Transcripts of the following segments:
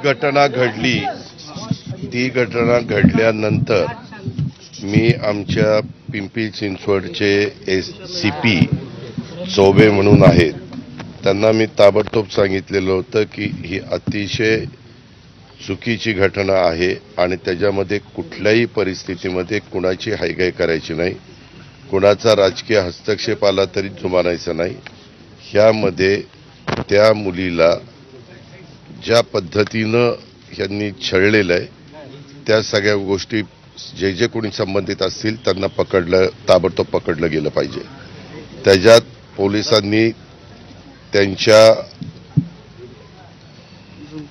घटना घडली, ती घटना घडल्यानंतर मी आमच्या पिंपरी चिंचवडचे CP चौबे म्हणून आहेत, त्यांना मी ताबडतोब सांगितलेलं होतं की ही अतिशय चुकीची घटना आहे आणि त्याच्यामध्ये कुठल्याही परिस्थितीमध्ये कुणाची हायगाय करायची नाही, कुणाचा राजकीय हस्तक्षेप आला तरी जुमानायचा नाही. ह्यामध्ये त्या मुलीला ज्या पद्धतीनं यांनी छळलेलं आहे त्या सगळ्या गोष्टी जे कोणी संबंधित असतील त्यांना ताबडतोब पकडलं गेलं पाहिजे. त्याच्यात पोलिसांनी त्यांच्या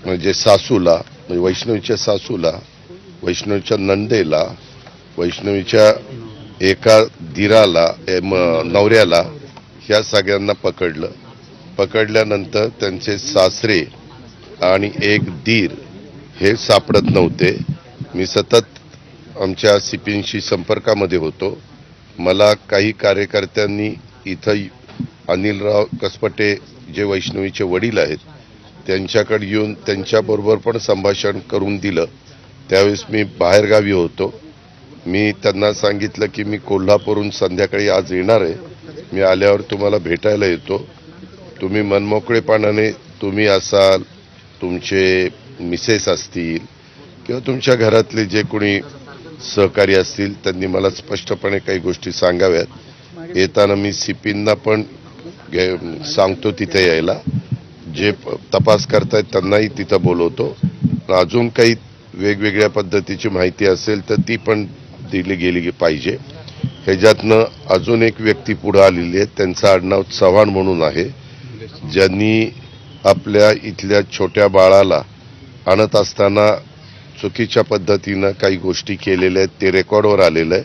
म्हणजे सासूला, म्हणजे वैष्णवीच्या सासूला, वैष्णवीच्या नंदेला, वैष्णवीच्या एका दिराला, नवऱ्याला, ह्या सगळ्यांना पकडल्यानंतर त्यांचे सासरे आणि एक दीर हे सापडत नव्हते. मी सतत आमच्या CPंशी संपर्कामध्ये होतो. मला काही कार्यकर्त्यांनी इथं अनिलराव कसपटे जे वैष्णवीचे वडील आहेत त्यांच्याकडे येऊन त्यांच्याबरोबर पण संभाषण करून दिलं. त्यावेळेस मी बाहेरगावी होतो. मी त्यांना सांगितलं की मी कोल्हापूरहून संध्याकाळी आज येणार आहे, मी आल्यावर तुम्हाला भेटायला येतो. तुम्ही मनमोकळेपणाने, तुम्ही असाल, तुमचे मिसेस असतील किंवा तुमच्या घरातले जे कोणी सहकारी असतील त्यांनी मला स्पष्टपणे काही गोष्टी सांगाव्यात. येताना मी CPंना पण सांगतो तिथे यायला, जे तपास करतायत त्यांनाही तिथं बोलवतो. अजून काही वेगवेगळ्या पद्धतीची माहिती असेल तर ती पण दिली गेली पाहिजे. ह्याच्यातनं अजून एक व्यक्ती पुढे आलेली आहे, त्यांचं आडनाव चव्हाण म्हणून आहे, ज्यांनी आपल्या इथल्या छोट्या बाळाला आणत असताना चुकीच्या पद्धतीनं काही गोष्टी केलेल्या आहेत, ते रेकॉर्डवर आलेलं आहे.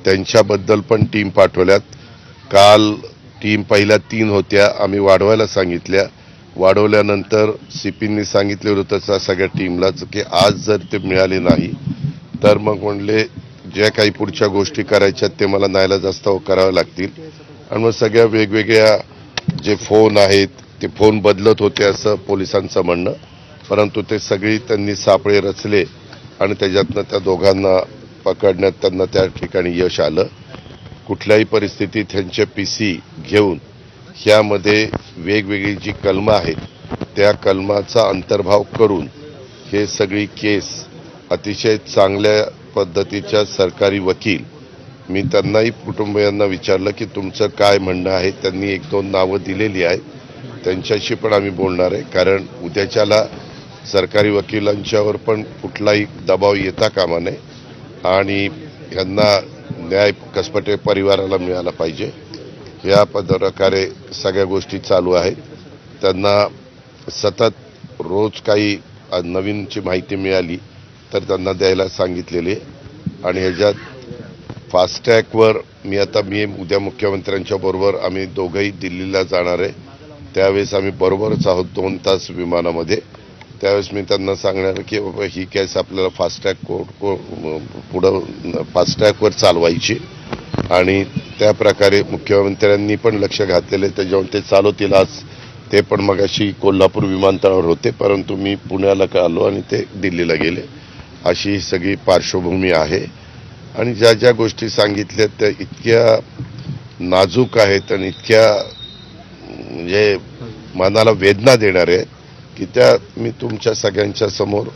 त्यांच्याबद्दल पण टीम पाठवल्यात. काल टीम पहिल्या 3 होत्या, आम्ही वाढवायला सांगितल्या. वाढवल्यानंतर CPंनी सांगितलं होतं तसं सगळ्या टीमलाच की आज जर ते मिळाले नाही तर मग म्हणले ज्या काही पुढच्या गोष्टी करायच्या ते मला नाईलाजास्तव कराव्या लागतील. आणि मग सगळ्या वेगवेगळ्या जे फोन आहेत ते फोन बदलत होते असं पोलिसांचं म्हणणं, परंतु ते सगळी त्यांनी सापळे रचले आणि त्याच्यातनं त्या दोघांना पकडण्यात त्यांना त्या ठिकाणी यश आलं. कुठल्याही परिस्थितीत त्यांचे PC घेऊन ह्यामध्ये वेगवेगळी जी कलमं आहेत त्या कलमाचा अंतर्भाव करून हे सगळी केस अतिशय चांगल्या पद्धतीच्या सरकारी वकील, मी त्यांनाही कुटुंबियांना विचारलं की तुमचं काय म्हणणं आहे. त्यांनी 1-2 नावं दिलेली आहेत, त्यांच्याशी पण आम्ही बोलणार आहे. कारण उद्याच्याला सरकारी वकिलांच्यावर पण कुठलाही दबाव येता कामा नये आणि ह्यांना न्याय कसपटे परिवाराला मिळाला पाहिजे. या प्रकारे सगळ्या गोष्टी चालू आहेत. त्यांना सतत रोज काही नवीनची माहिती मिळाली तर त्यांना द्यायला सांगितलेले. आणि ह्याच्यात फास्टॅगवर मी उद्या मुख्यमंत्र्यांच्या बरोबर आम्ही दोघंही दिल्लीला जाणार आहे. त्यावेळेस आम्ही बरोबरच आहोत 2 तास विमानामध्ये. त्यावेळेस मी त्यांना सांगणार की बाबा ही केस आपल्याला फास्टॅगवर चालवायची आणि त्या प्रकारे मुख्यमंत्र्यांनी पण लक्ष घातलेले, त्याच्यावर ते चालवतील. आज ते पण मगाशी कोल्हापूर विमानतळावर होते, परंतु मी पुण्याला आलो आणि ते दिल्लीला गेले. अशी सगळी पार्श्वभूमी आहे. आणि ज्या ज्या गोष्टी सांगितल्या त्या इतक्या नाजूक आहेत आणि इतक्या म्हणजे मनाला वेदना देणाऱ्या आहेत की त्या मी तुमच्या सगळ्यांच्या समोर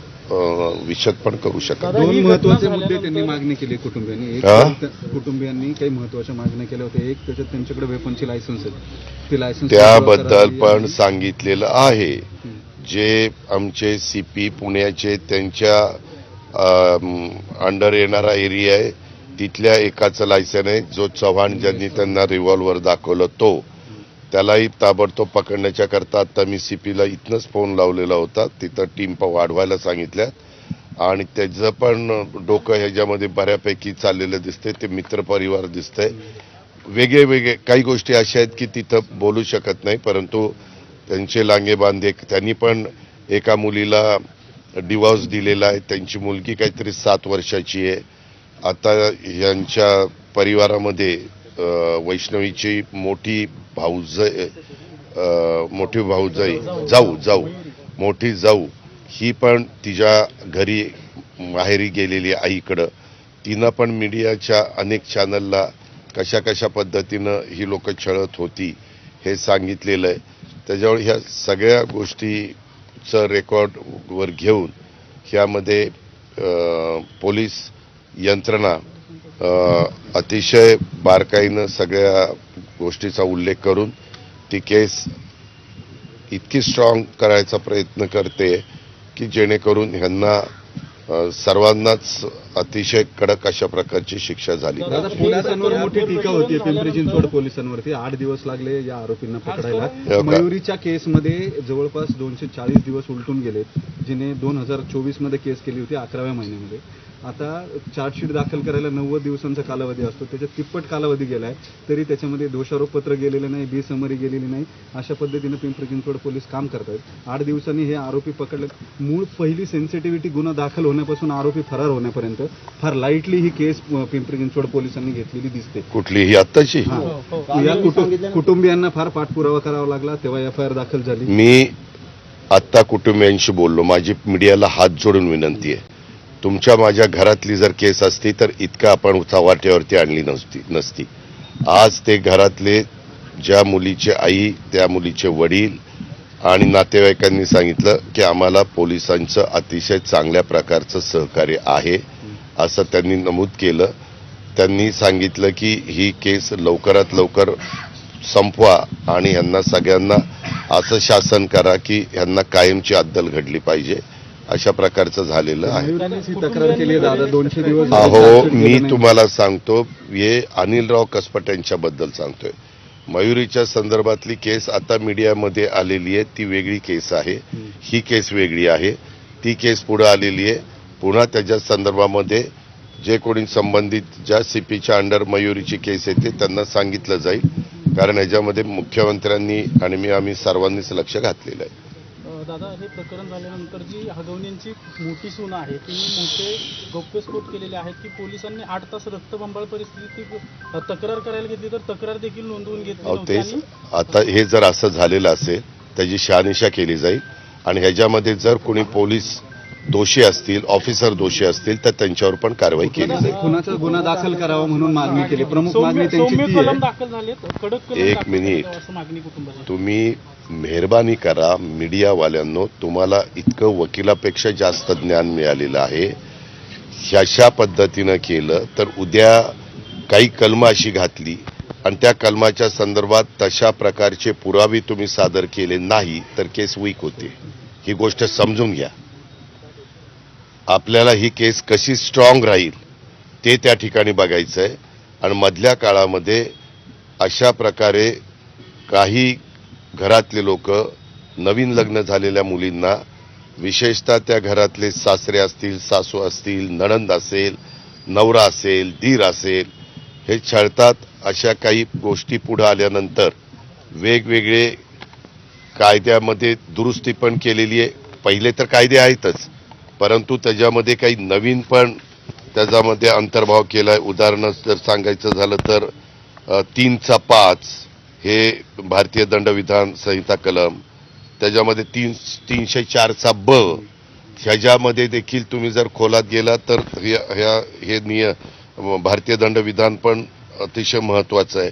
विशद पण करू शकतो. 2 महत्वाचे मुद्दे त्यांनी मागणी केली कुटुंबियांनी. कुटुंबियांनी काही महत्वाच्या मागण्या केल्या होत्या. एक त्याच्यात त्यांच्याकडे वेपनची लायसन्स आहे, ते लायसन्स त्याबद्दल पण सांगितलेलं आहे. जे आमचे CP पुण्याचे त्यांच्या अंडर येणारा एरिया आहे तिथल्या एकाचं लायसन आहे, जो चव्हाण ज्यांनी त्यांना रिव्हॉल्वर दाखवलं तो, त्यालाही ताबडतोब पकडण्याच्या करता आता मी CPला इथनंच फोन लावलेला होता. तिथं टीम वाढवायला सांगितल्यात आणि त्याचं पण डोकं ह्याच्यामध्ये बऱ्यापैकी चाललेलं दिसतंय. ते मित्रपरिवार दिसतंय. वेगळे काही गोष्टी अशा आहेत की तिथं बोलू शकत नाही, परंतु त्यांचे लांगे बांधे. त्यांनी पण एका मुलीला डिवॉर्स दिलेला आहे, त्यांची मुलगी काहीतरी 7 वर्षाची आहे. आता यांच्या परिवारामध्ये वैष्णवीची मोठी भाऊजाई, मोठी जाऊ ही पण तिच्या घरी माहेरी गेलेली आईकडं तिनं पण मीडियाच्या अनेक चॅनलला कशा कशा पद्धतीनं ही लोक छळत होती हे सांगितलेलं आहे. त्याच्यावर ह्या सगळ्या गोष्टीचं रेकॉर्डवर घेऊन ह्यामध्ये पोलीस यंत्रणा अतिशय बारकाईनं सगळ्या गोष्टीचा उल्लेख करून ती केस इतकी स्ट्रॉंग करायचा प्रयत्न करते की जेणेकरून ह्यांना सर्वांनाच अतिशय कडक अशा प्रकारची शिक्षा झाली. दादा, पोलिसांवर मोठी टीका होती पिंपरी चिंचवड पोलिसांवरती. 8 दिवस लागले या आरोपींना पकडायला. मयुरीच्या केसमध्ये जवळपास 240 दिवस उलटून गेलेत, जिने 2024 मध्ये केस केली होती 11व्या महिन्यामध्ये. आता चार्जशीट दाखल करायला 90 दिवसांचा कालावधी असतो, त्याच्यात तिप्पट कालावधी गेलाय तरी त्याच्यामध्ये दोषारोपपत्र गेलेलं नाही, बी समरी गेलेली नाही. अशा पद्धतीनं पिंपरी चिंचवड पोलीस काम करतात. 8 दिवसांनी हे आरोपी पकडले. मूळ पहिली सेन्सिटिव्हिटी गुन्हा दाखल होण्यापासून आरोपी फरार होण्यापर्यंत फार लाईटली ही केस पिंपरी चिंचवड पोलिसांनी घेतलेली दिसते. कुठलीही आत्ताची या कुटुंबियांना फार पाठपुरावा करावा लागला, तेव्हा FIR दाखल झाली. मी आत्ता कुटुंबियांशी बोललो. माझी मीडियाला हात जोडून विनंती आहे, तुमच्या माझ्या घरातली जर केस असती तर इतका आपण चव्हाट्यावरती आणली नसती. आज ते घरातले ज्या मुलीचे आई, त्या मुलीचे वडील आणि नातेवाईकांनी सांगितलं की आम्हाला पोलिसांचं अतिशय चांगल्या प्रकारचं सहकार्य आहे असं त्यांनी नमूद केलं. त्यांनी सांगितलं की ही केस लवकरात लवकर संपवा आणि ह्यांना सगळ्यांना असं शासन करा की ह्यांना कायमची अद्दल घडली पाहिजे. अशा प्रकारचं झालेलं आहे. तक्रार केली दादा 200 दिवस. अहो, मी तुम्हाला सांगतो, हे अनिलराव कसपट यांच्याबद्दल सांगतोय. मयुरीच्या संदर्भातली केस आता मीडियामध्ये आलेली आहे, ती वेगळी केस आहे. ही केस वेगळी आहे. ती केस पुढे आलेली आहे. पुन्हा त्याच्या संदर्भामध्ये जे कोणी संबंधित ज्या CPच्या अंडर मयुरीची केस येते त्यांना सांगितलं जाईल, कारण ह्याच्यामध्ये मुख्यमंत्र्यांनी आणि आम्ही सर्वांनीच लक्ष घातलेलं आहे. दादा, हे प्रकरण झाल्यानंतर जी हगवण्यांची मोठी सून आहे तिने मोठे गौप्यस्फोट केलेले आहेत की पोलिसांनी 8 तास रक्तबंबाळ परिस्थिती तक्रार करायला घेतली तर तक्रार देखील नोंदवून घेतली नव्हती. आता हे जर असं झालेलं असेल त्याची शहानिशा केली जाईल आणि ह्याच्यामध्ये जर कोणी पोलीस दोषी असतील, ऑफिसर दोषी असतील तर त्यांच्यावर पण कारवाई केली जाईल. खुनाचा गुन्हा दाखल करावा म्हणून मागणी केली. प्रमुख मागणी त्यांची ती कलम दाखल झालेत, कडक कलम एक दाखल मिनिट. करावं असं मागणी कुटुंबाची. तुम्ही मेहरबानी करा, मीडियावाल्यांनो, तुम्हाला इतकं वकिलापेक्षा जास्त ज्ञान मिळालेलं आहे. ह्याच्या पद्धतीनं केलं तर उद्या काही कलम अशी घातली आणि त्या कलमाच्या संदर्भात तशा प्रकारचे पुरावे तुम्ही सादर केले नाही तर केस वीक होते. ही गोष्ट समजून घ्या. आपल्याला ही केस कशी स्ट्रॉंग राहील ते त्या ठिकाणी बघायचं आहे. आणि मधल्या काळामध्ये अशा प्रकारे काही घरातले लोक नवीन लग्न झालेल्या मुलींना, विशेषतः त्या घरातले सासरे असतील, सासू असतील, नणंद असेल, नवरा असेल, दीर असेल, हे छळतात. अशा काही गोष्टी पुढे आल्यानंतर वेगवेगळे कायद्यामध्ये दुरुस्ती पण केलेली आहे. पहिले तर कायदे आहेतच, परंतु त्याच्यामध्ये काही नवीन पण त्याच्यामध्ये अंतर्भाव केलाय. उदाहरण जर सांगायचं झालं तर 3/5 हे भारतीय दंडविधान संहिता कलम, त्याच्यामध्ये 304 ब, ह्याच्यामध्ये देखील तुम्ही जर खोलात गेला तर हे भारतीय दंडविधान पण अतिशय महत्वाचं आहे.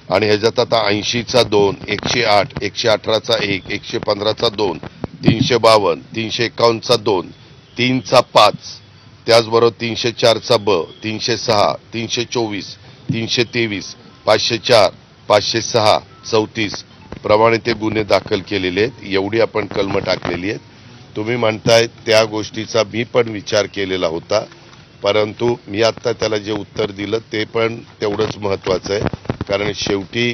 आणि ह्याच्यात आता 80चा 2, 108, 118चा 1, 115चा 2, 352, 351चा 2, 3/5, त्याचबरोबर 304चा ब, 306, 324, 323, 504, 506, 34 प्रमाणे ते गुन्हे दाखल केलेले आहेत. एवढी आपण कलम टाकलेली आहेत. तुम्ही म्हणताय त्या गोष्टीचा मी पण विचार केलेला होता, परंतु मी आता त्याला जे उत्तर दिलं ते पण तेवढंच महत्वाचं आहे. कारण शेवटी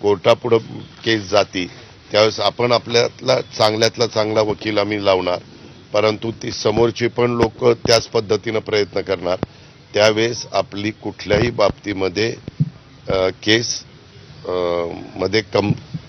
कोर्टापुढं केस जाती त्यावेळेस आपण आपल्यातला चांगल्यातला चांगला वकील आम्ही लावणार, परंतु ती समोरची पण लोक त्याच पद्धतीनं प्रयत्न करणार. त्यावेळेस आपली कुठल्याही बाबतीमध्ये केस मध्ये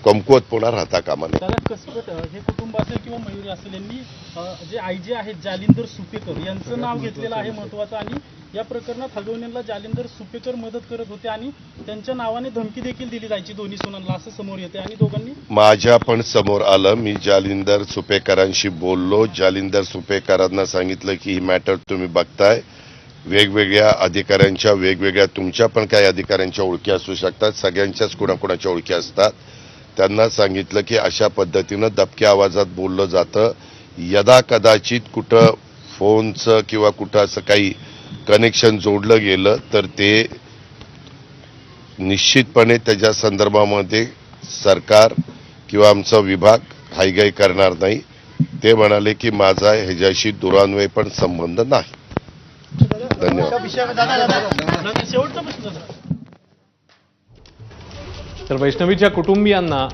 कमकुवतपणा राहता कामा नये. त्याला कसबट हे कुटुंब असेल किंवा मयुरी असेल यांनी जे आयजी आहेत जालिंदर सुपेकर यांचं नाव घेतलेलं आहे महत्वाचं, आणि या प्रकरणात हगवणेंना जालिंदर सुपेकर मदत करत होते आणि त्यांच्या नावाने धमकी देखील दिली जायची दोन्ही सुनांना, असं समोर येते. आणि दोघांनी माझ्या पण समोर आलं, मी जालिंदर सुपेकरांशी बोललो. जालिंदर सुपेकरांना सांगितलं की ही मॅटर तुम्ही बघताय, वेगवेगळ्या अधिकाऱ्यांच्या वेगवेगळ्या तुमच्या पण काही अधिकाऱ्यांच्या ओळखी असू शकतात, सगळ्यांच्याच कुणाकुणाच्या ओळखी असतात. त्यांना सांगितलं की अशा पद्धतीनं दबक्या आवाजात बोललं जातं, यदा कदाचित कुठं फोनचं किंवा कुठं असं काही कनेक्शन जोडलं गेलं तर ते निश्चितपणे त्याच्या संदर्भामध्ये सरकार किंवा आमचा विभाग हायगाई करणार नाही. ते म्हणाले की माझा ह्याच्याशी दुरान्वय पण संबंध नाही. धन्यवाद. शेवटचा प्रश्न. तर वैष्णवीच्या कुटुंबियांना